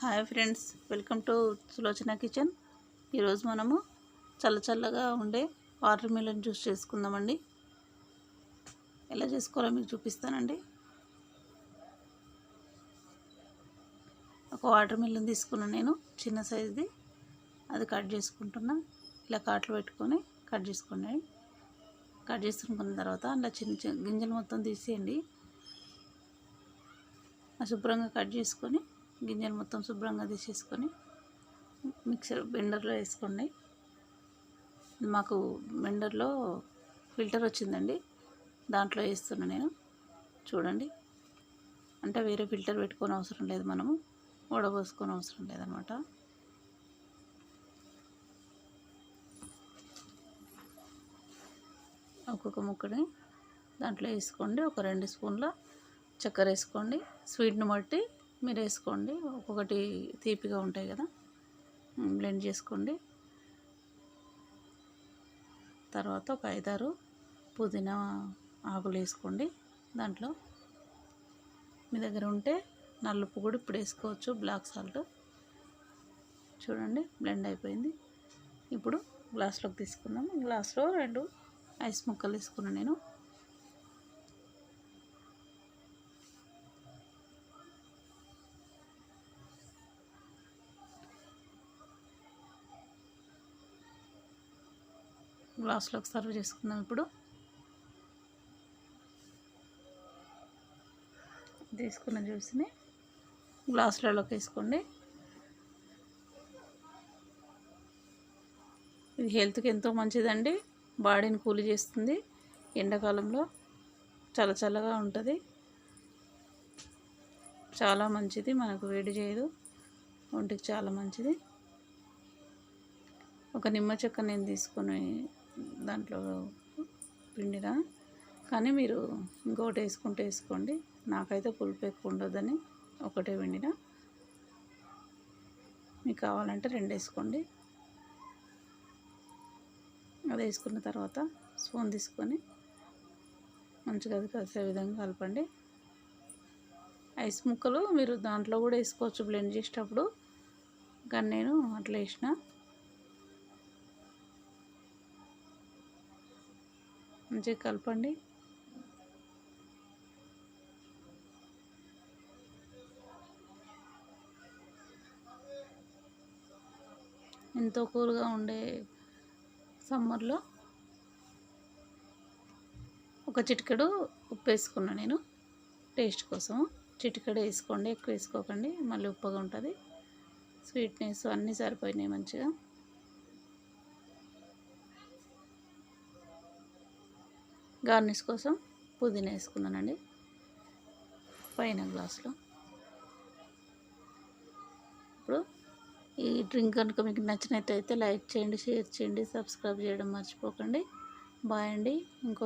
Hi friends, welcome to Sulochana kitchen. ఈరోజు మనము చల్లగా ఉండే వాటర్ మిలన్ జ్యూస్ చేసుకుందామండి. ఎలా చేసుకోవాలో మీకు చూపిస్తానండి. ఒక వాటర్ మిలన్ తీసుకున్నాను నేను, చిన్న సైజుది. అది కట్ చేసుకుంటున్నా. ఇలా కాట్లు పెట్టుకొని కట్ చేసుకోండి. కట్ చేసుకున్న తర్వాత అలా చిన్న గింజలు మొత్తం తీసేయండి. శుభ్రంగా కట్ చేసుకొని గింజలు మొత్తం శుభ్రంగా తీసేసుకొని మిక్సర్ బెండర్లో వేసుకోండి. మాకు బెండర్లో ఫిల్టర్ వచ్చిందండి, దాంట్లో వేస్తున్నా నేను. చూడండి, అంటే వేరే ఫిల్టర్ పెట్టుకొని అవసరం లేదు, మనము వడబోసుకొని అవసరం లేదనమాట. ఒక్కొక్క ముక్కని దాంట్లో వేసుకోండి. ఒక 2 స్పూన్ల చక్కెర వేసుకోండి. స్వీట్ని బట్టి మీరు వేసుకోండి. ఒక్కొక్కటి తీపిగా ఉంటాయి కదా, బ్లెండ్ చేసుకోండి. తర్వాత ఒక 5-6 పుదీనా ఆకులు వేసుకోండి. దాంట్లో మీ దగ్గర ఉంటే నలుపు కూడా ఇప్పుడు వేసుకోవచ్చు, బ్లాక్ సాల్ట్. చూడండి, బ్లెండ్ అయిపోయింది. ఇప్పుడు గ్లాస్లోకి తీసుకుందాం. గ్లాస్లో 2 ఐస్ ముక్కలు వేసుకున్నాను నేను. గ్లాస్లోకి సర్వ్ చేసుకుందాం. ఇప్పుడు తీసుకున్న జ్యూస్ని గ్లాసులలోకి వేసుకోండి. ఇది హెల్త్కి ఎంతో మంచిదండి, బాడీని కూల్ చేస్తుంది. ఎండాకాలంలో చల్లగా ఉంటుంది, చాలా మంచిది. మనకు వేడి చేయదు, ఒంటికి చాలా మంచిది. ఒక నిమ్మ చెక్క నేను తీసుకొని దాంట్లో పిండినా, కానీ మీరు ఇంకోటి వేసుకోండి. నాకైతే పులుపు ఎక్కువ ఉండదని ఒకటే పిండినా. మీకు కావాలంటే 2 వేసుకోండి. అది వేసుకున్న తర్వాత స్పూన్ తీసుకొని మంచిగా అది కలిసే విధంగా కలపండి. ఐస్ ముక్కలు మీరు దాంట్లో కూడా వేసుకోవచ్చు బ్లెండ్ చేసేటప్పుడు, కానీ నేను అట్లా వేసిన. మంచిగా కలపండి. ఎంతో కూల్గా ఉండే సమ్మర్లో ఒక చిటికెడు ఉప్పు వేసుకున్నా నేను, టేస్ట్ కోసం. చిటికెడు వేసుకోండి, ఎక్కువ వేసుకోకండి, మళ్ళీ ఉప్పుగా ఉంటుంది. స్వీట్నెస్ అన్నీ సరిపోయినాయి మంచిగా. గార్నిష్ కోసం పుదీనా వేసుకున్నానండి పైన గ్లాస్లో. ఇప్పుడు ఈ డ్రింక్ కనుక మీకు నచ్చినట్టయితే లైక్ చేయండి, షేర్ చేయండి, సబ్స్క్రైబ్ చేయడం మర్చిపోకండి. బాయ్ అండి. ఇంకో